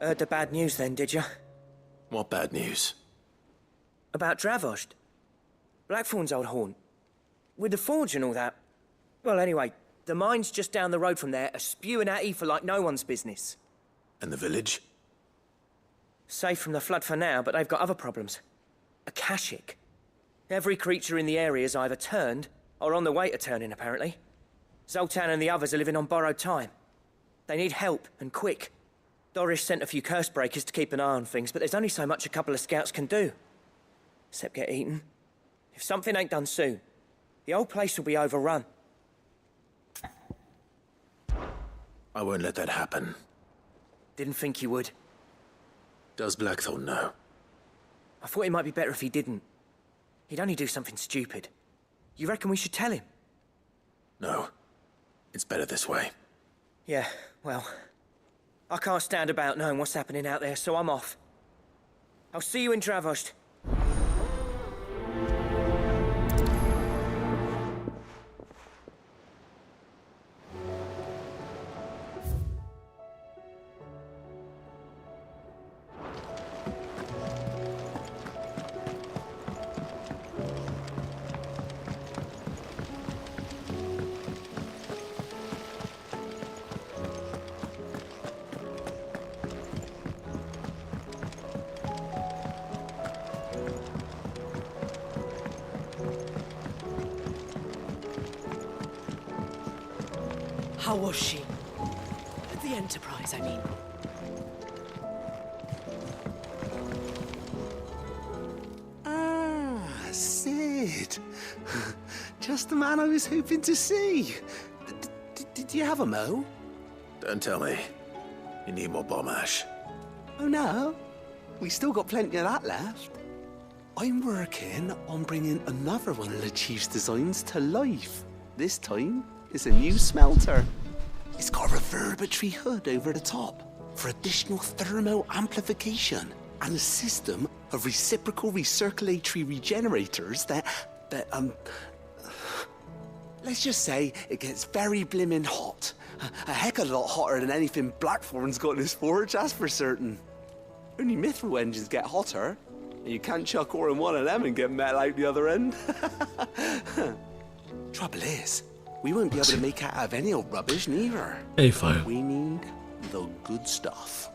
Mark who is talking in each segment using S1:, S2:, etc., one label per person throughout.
S1: Heard the bad news then, did you?
S2: What bad news?
S1: About Dravost. Blackthorn's old haunt. With the forge and all that. Well, anyway, the mine's just down the road from there are spewing at ether like no one's business.
S2: And the village?
S1: Safe from the flood for now, but they've got other problems. Akashic. Every creature in the area's either turned, or on the way to turning, apparently. Zoltan and the others are living on borrowed time. They need help, and quick. Doris sent a few curse breakers to keep an eye on things, but there's only so much a couple of scouts can do. Except get eaten. If something ain't done soon, the old place will be overrun.
S2: I won't let that happen.
S1: Didn't think you would.
S2: Does Blackthorn know?
S1: I thought it might be better if he didn't. He'd only do something stupid. You reckon we should tell him?
S2: No. It's better this way.
S1: Yeah, well... I can't stand about knowing what's happening out there, so I'm off. I'll see you in Dravost.
S3: How was she? The Enterprise, I mean.
S4: Ah, Sid. Just the man I was hoping to see. Did you have a mo?
S2: Don't tell me. You need more bomb ash.
S4: Oh no, we still got plenty of that left. I'm working on bringing another one of the Chief's designs to life. This time, it's a new smelter. It's got a reverberatory hood over the top for additional thermal amplification and a system of reciprocal recirculatory regenerators that let's just say it gets very blimmin' hot. A heck of a lot hotter than anything Blackthorn's got in his forge, that's for certain. Only mithril engines get hotter, and you can't chuck ore in one of them and get metal out the other end. Trouble is, we won't be able to make it out of any old rubbish, neither.
S5: Hey, fine.
S4: We need the good stuff.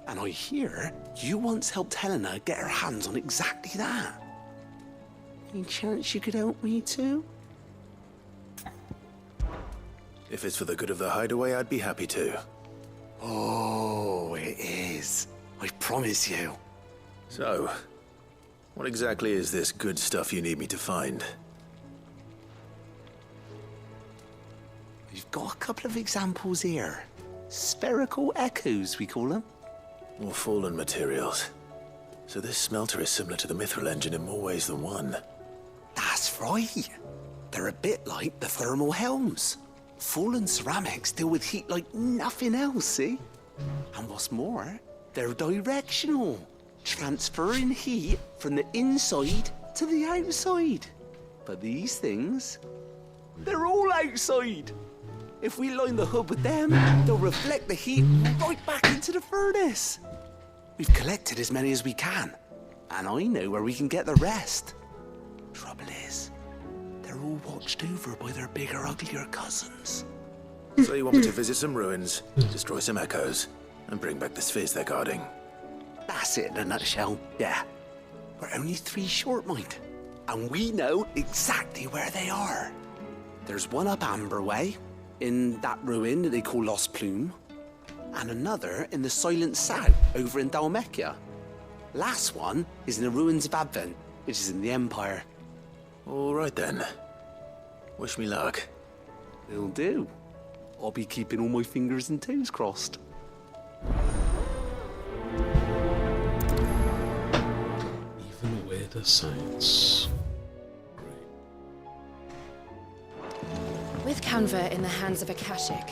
S4: And I hear you once helped Helena get her hands on exactly that. Any chance you could help me too?
S2: If it's for the good of the hideaway, I'd be happy to.
S4: Oh, it is. I promise you.
S2: So, what exactly is this good stuff you need me to find?
S4: We've got a couple of examples here. Spherical echoes, we call them.
S2: More fallen materials. So this smelter is similar to the mithril engine in more ways than one.
S4: That's right. They're a bit like the thermal helms. Fallen ceramics deal with heat like nothing else, see? And what's more, they're directional. transferring heat from the inside to the outside. But these things, they're all outside. If we line the hub with them, they'll reflect the heat right back into the furnace. We've collected as many as we can, and I know where we can get the rest. Trouble is, they're all watched over by their bigger, uglier cousins.
S2: So you want me to visit some ruins, destroy some echoes, and bring back the spheres they're guarding?
S4: That's it in a nutshell, yeah. We're only 3 short, mind. And we know exactly where they are. There's one up Amber Way, in that ruin that they call Lost Plume, and another in the Silent South, over in Dalmekia. Last one is in the ruins of Advent, which is in the Empire.
S2: All right then. Wish me luck.
S4: Will do. I'll be keeping all my fingers and toes crossed.
S5: Even weirder science.
S3: With Canva in the hands of Akashic.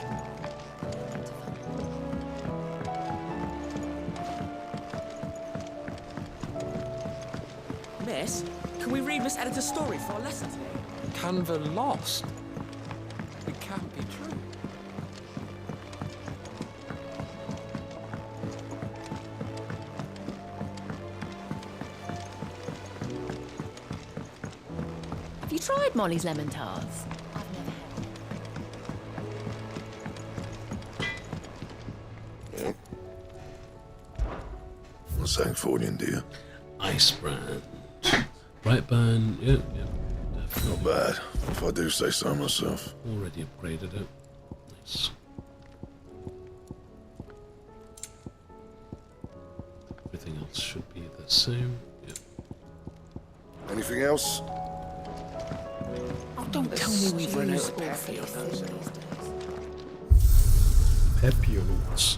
S1: Miss, can we read Miss Editor's story for our lesson today?
S6: Canva lost? It can't be true.
S7: Have you tried Molly's lemon tarts? I've never had.
S8: What's Sancfordian, dear?
S5: Ice brand. Brightburn, yep, definitely.
S8: Not bad, if I do say so myself.
S5: Already upgraded it. Nice. Everything else should be the same. Yep.
S8: Anything else?
S7: Oh, don't tell me we've run out of
S5: Pepionuts.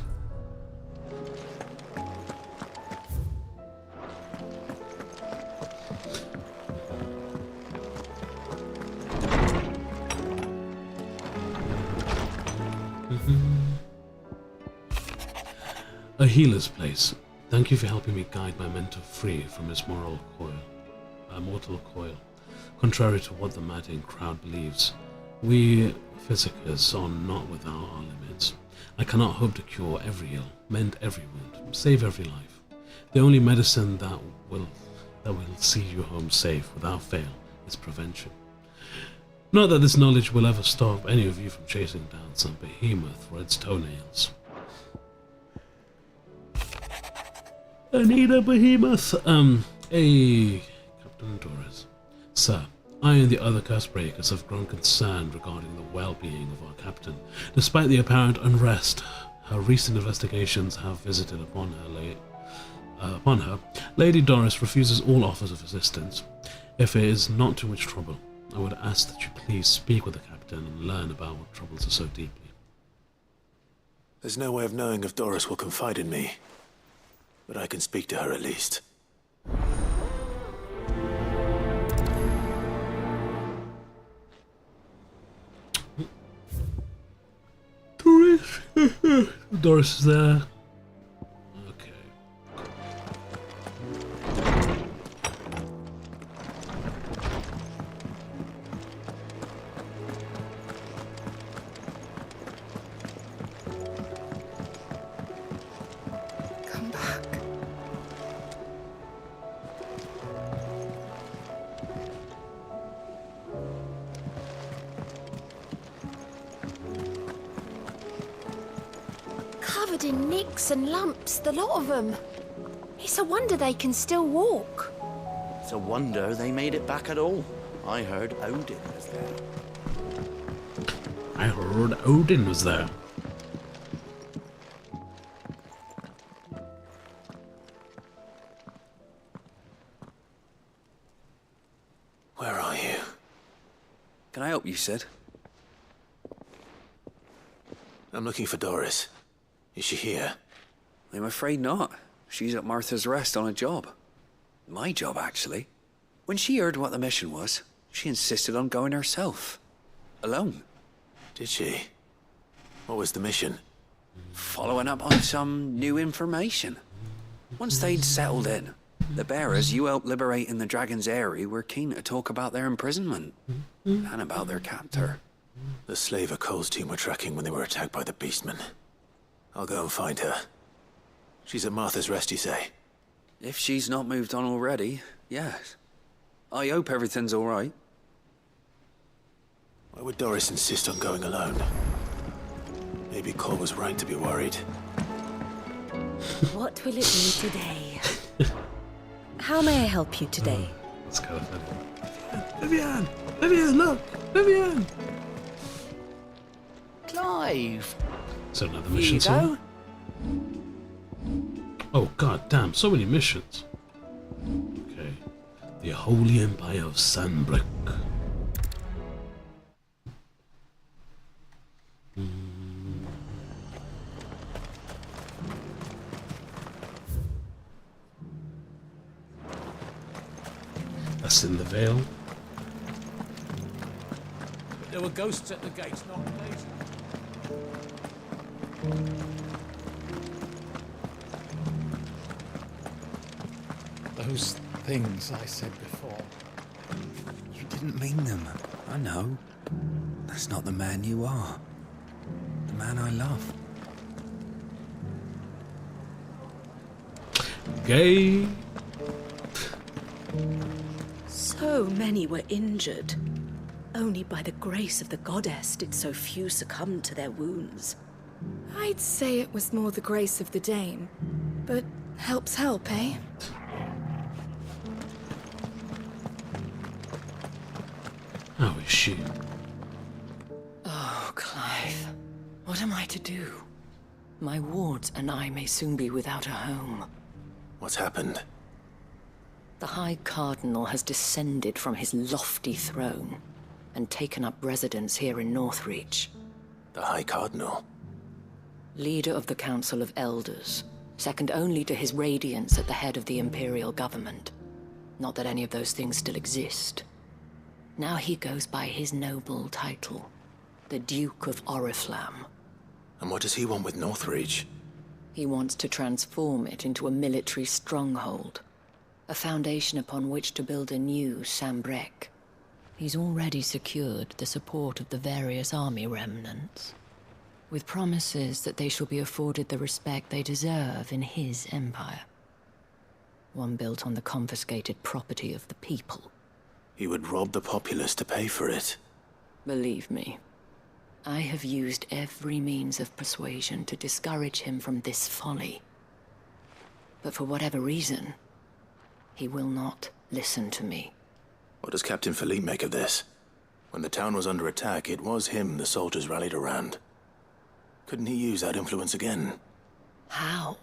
S5: A healer's place. Thank you for helping me guide my mentor free from his mortal coil. Contrary to what the madding crowd believes, we physicers are not without our limits. I cannot hope to cure every ill, mend every wound, save every life. The only medicine that will see you home safe without fail is prevention. Not that this knowledge will ever stop any of you from chasing down some behemoth for its toenails. I need a behemoth. Hey, Captain Torres. Sir, I and the other curse breakers have grown concerned regarding the well-being of our captain. Despite the apparent unrest her recent investigations have visited upon her, Lady Doris refuses all offers of assistance. If it is not too much trouble, I would ask that you please speak with the captain and learn about what troubles her so deeply.
S2: There's no way of knowing if Doris will confide in me, but I can speak to her at least.
S5: Doris? Doris is there. Okay.
S4: Come back.
S7: Covered in nicks and lumps, the lot of them. It's a wonder they can still walk.
S9: It's a wonder they made it back at all. I heard Odin was there.
S5: I heard Odin was there.
S2: Where are you?
S6: Can I help you, Sid?
S2: I'm looking for Doris. Is she here?
S6: I'm afraid not. She's at Martha's Rest on a job. My job, actually. When she heard what the mission was, she insisted on going herself. Alone.
S2: Did she? What was the mission?
S6: Following up on some new information. Once they'd settled in, the bearers you helped liberate in the Dragon's Eyrie were keen to talk about their imprisonment and about their captor.
S2: The slaver Cole's team were tracking when they were attacked by the beastmen. I'll go and find her. She's at Martha's Rest, you say?
S6: If she's not moved on already, yes. I hope everything's all right.
S2: Why would Doris insist on going alone? Maybe Cole was right to be worried.
S10: What will it be today? How may I help you today?
S5: That's kind of funny. Vivian! Vivian, look! Vivian!
S9: Clive!
S5: Is there another
S9: Here
S5: mission
S9: you
S5: somewhere?
S9: go.
S5: Oh god damn, so many missions. Okay. The Holy Empire of Sanbreque. That's in the Vale.
S11: There were ghosts at the gates, not blazing.
S12: Those things I said before.
S6: You didn't mean them. I know. That's not the man you are. The man I love.
S5: Gay.
S3: So many were injured. Only by the grace of the goddess did so few succumb to their wounds.
S13: I'd say it was more the grace of the dame. But help's help, eh?
S5: How is she?
S14: Oh, Clive. What am I to do? My wards and I may soon be without a home.
S2: What's happened?
S14: The High Cardinal has descended from his lofty throne and taken up residence here in Northreach.
S2: The High Cardinal?
S14: Leader of the Council of Elders, second only to his Radiance at the head of the Imperial government. Not that any of those things still exist. Now he goes by his noble title, the Duke of Oriflamme.
S2: And what does he want with Northreach?
S14: He wants to transform it into a military stronghold, a foundation upon which to build a new Sanbreque. He's already secured the support of the various army remnants, with promises that they shall be afforded the respect they deserve in his empire. One built on the confiscated property of the people.
S2: He would rob the populace to pay for it.
S14: Believe me, I have used every means of persuasion to discourage him from this folly. But for whatever reason, he will not listen to me.
S2: What does Captain Philippe make of this? When the town was under attack, it was him the soldiers rallied around. Couldn't he use that influence again?
S14: How?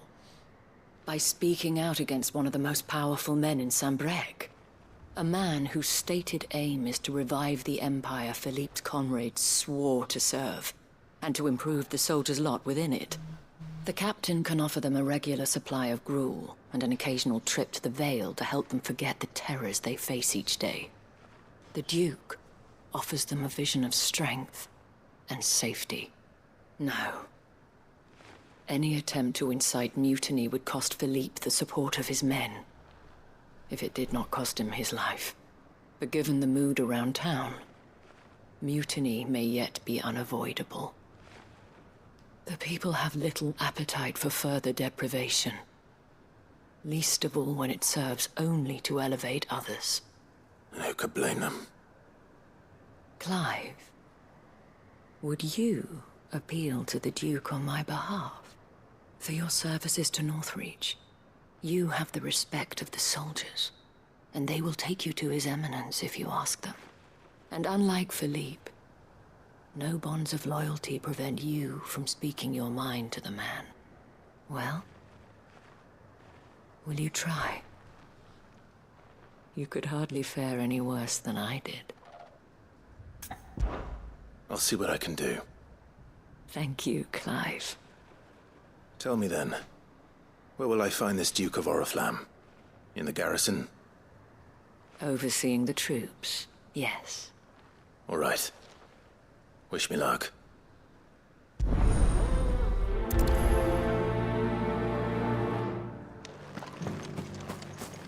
S14: By speaking out against one of the most powerful men in Sanbreque. A man whose stated aim is to revive the empire Philippe's comrades swore to serve, and to improve the soldiers' lot within it. The captain can offer them a regular supply of gruel, and an occasional trip to the Vale to help them forget the terrors they face each day. The Duke offers them a vision of strength and safety. No. Any attempt to incite mutiny would cost Philippe the support of his men. If it did not cost him his life. But given the mood around town, mutiny may yet be unavoidable. The people have little appetite for further deprivation. Least of all when it serves only to elevate others.
S2: And who could blame them?
S14: Clive, would you appeal to the Duke on my behalf? For your services to Northreach, you have the respect of the soldiers, and they will take you to His Eminence if you ask them. And unlike Philippe, no bonds of loyalty prevent you from speaking your mind to the man. Well, will you try? You could hardly fare any worse than I did.
S2: I'll see what I can do.
S14: Thank you, Clive.
S2: Tell me then, where will I find this Duke of Oriflamme? In the garrison?
S14: Overseeing the troops, yes.
S2: All right. Wish me luck.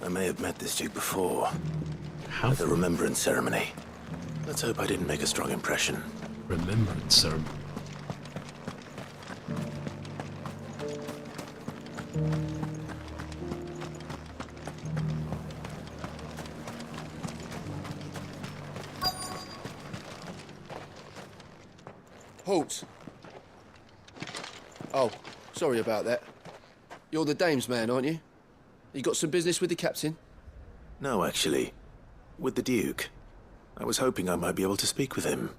S2: I may have met this Duke before.
S5: How?
S2: At the Remembrance Ceremony. Let's hope I didn't make a strong impression.
S5: Remembrance Ceremony.
S15: Halt! Oh, sorry about that. You're the dame's man, aren't you? You got some business with the captain?
S2: No, actually. With the Duke. I was hoping I might be able to speak with him.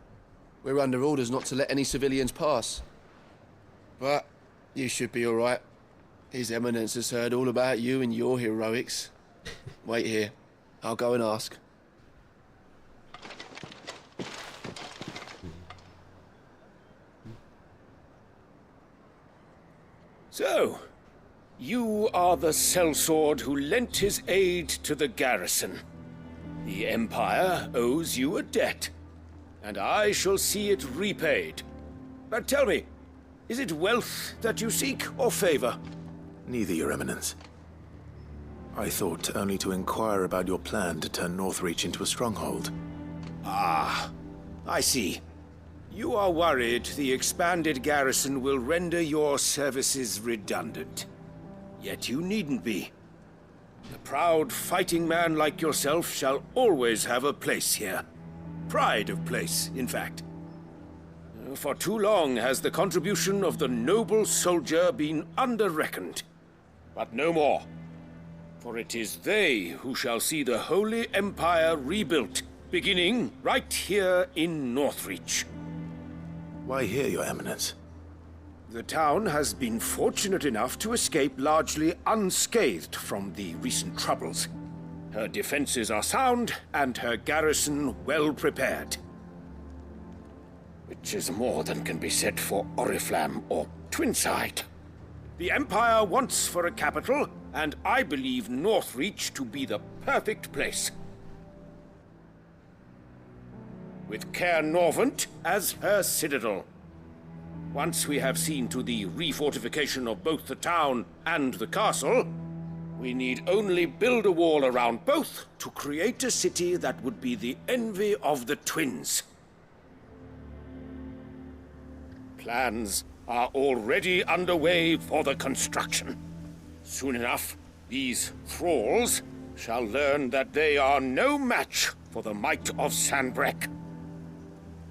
S15: We're under orders not to let any civilians pass. But you should be all right. His Eminence has heard all about you and your heroics. Wait here. I'll go and ask.
S16: So, you are the sellsword who lent his aid to the garrison. The Empire owes you a debt, and I shall see it repaid. But tell me, is it wealth that you seek, or favor?
S2: Neither, Your Eminence. I thought only to inquire about your plan to turn Northreach into a stronghold.
S16: Ah, I see. You are worried the expanded garrison will render your services redundant. Yet you needn't be. A proud fighting man like yourself shall always have a place here. Pride of place, in fact. For too long has the contribution of the noble soldier been under-reckoned. But no more. For it is they who shall see the Holy Empire rebuilt, beginning right here in Northreach.
S2: Why here, Your Eminence?
S16: The town has been fortunate enough to escape largely unscathed from the recent troubles. Her defenses are sound, and her garrison well prepared. Which is more than can be said for Oriflamme or Twinside. The Empire wants for a capital, and I believe Northreach to be the perfect place. With Caer Norvent as her citadel. Once we have seen to the refortification of both the town and the castle, we need only build a wall around both to create a city that would be the envy of the twins. Plans are already underway for the construction. Soon enough, these thralls shall learn that they are no match for the might of Sanbreque.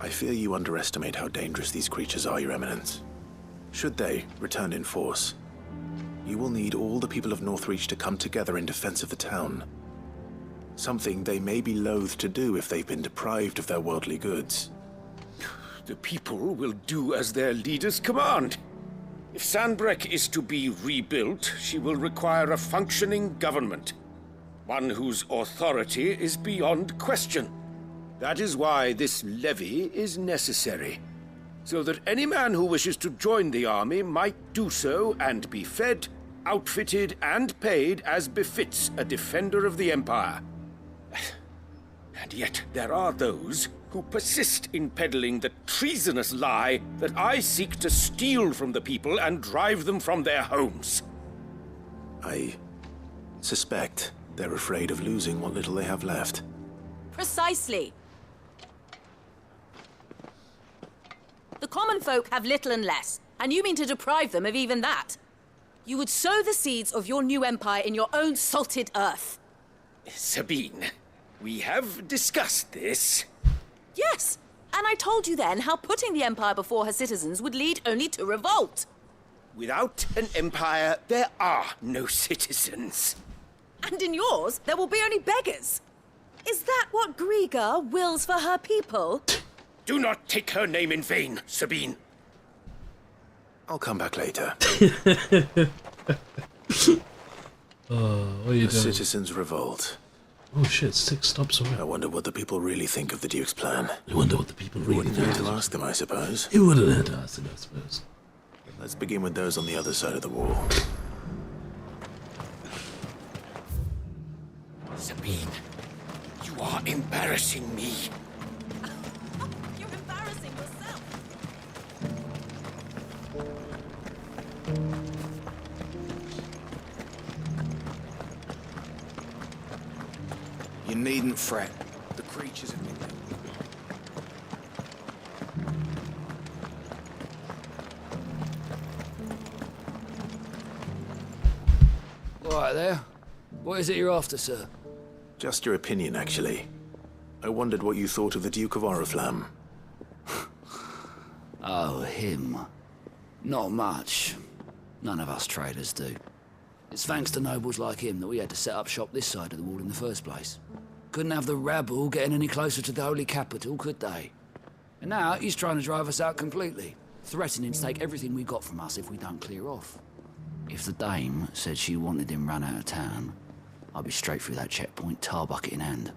S2: I fear you underestimate how dangerous these creatures are, Your Eminence. Should they return in force, you will need all the people of Northreach to come together in defense of the town. Something they may be loath to do if they've been deprived of their worldly goods.
S16: The people will do as their leaders command. If Sanbreque is to be rebuilt, she will require a functioning government. One whose authority is beyond question. That is why this levy is necessary, so that any man who wishes to join the army might do so and be fed, outfitted, and paid as befits a defender of the Empire. And yet there are those who persist in peddling the treasonous lie that I seek to steal from the people and drive them from their homes.
S2: I suspect they're afraid of losing what little they have left.
S17: Precisely. The common folk have little and less, and you mean to deprive them of even that. You would sow the seeds of your new empire in your own salted earth.
S16: Sabine, we have discussed this.
S17: Yes, and I told you then how putting the empire before her citizens would lead only to revolt.
S16: Without an empire, there are no citizens.
S17: And in yours, there will be only beggars. Is that what Griga wills for her people?
S16: Do not take her name in vain, Sabine.
S2: I'll come back later.
S5: What are you
S2: The
S5: doing?
S2: citizens revolt.
S5: Oh shit, 6 stops away.
S2: I wonder what the people really think of the Duke's plan.
S5: I wonder what the people really
S2: Wouldn't
S5: think.
S2: need to ask them, I suppose.
S5: You wouldn't have to ask it, I suppose.
S2: Let's begin with those on the other side of the wall.
S16: Sabine, you are embarrassing me.
S17: You're embarrassing yourself.
S18: You needn't fret. The creatures have been...
S19: Right there. What is it you're after, sir?
S2: Just your opinion, actually. I wondered what you thought of the Duke of Oriflamme.
S19: Oh, him. Not much. None of us traders do. It's thanks to nobles like him that we had to set up shop this side of the wall in the first place. Couldn't have the rabble getting any closer to the holy capital, could they? And now he's trying to drive us out completely, threatening to take everything we got from us if we don't clear off. If the dame said she wanted him run out of town, I'd be straight through that checkpoint, tar bucket in hand.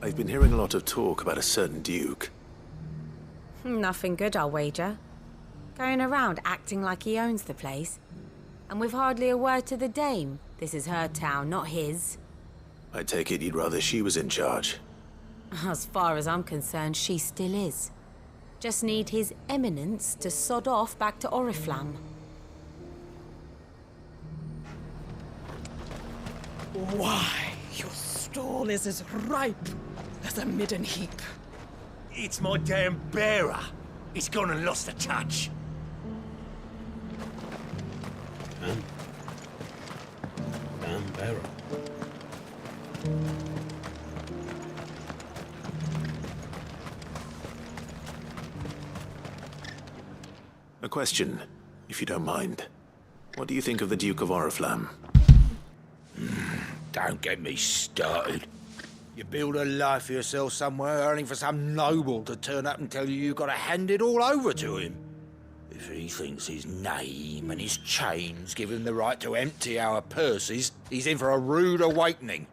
S2: I've been hearing a lot of talk about a certain duke.
S20: Nothing good, I'll wager. Going around acting like he owns the place. And with hardly a word to the dame. This is her town, not his.
S2: I take it you'd rather she was in charge.
S20: As far as I'm concerned, she still is. Just need his eminence to sod off back to Oriflamme.
S21: Why, your stall is as ripe as a midden heap.
S22: It's my damn bearer. He's gone and lost the touch.
S5: Damn bearer.
S2: A question, if you don't mind. What do you think of the Duke of Oriflamme?
S22: Don't get me started. You build a life for yourself somewhere, earning for some noble to turn up and tell you got to hand it all over to him. If he thinks his name and his chains give him the right to empty our purses, he's in for a rude awakening.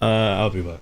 S5: I'll be back.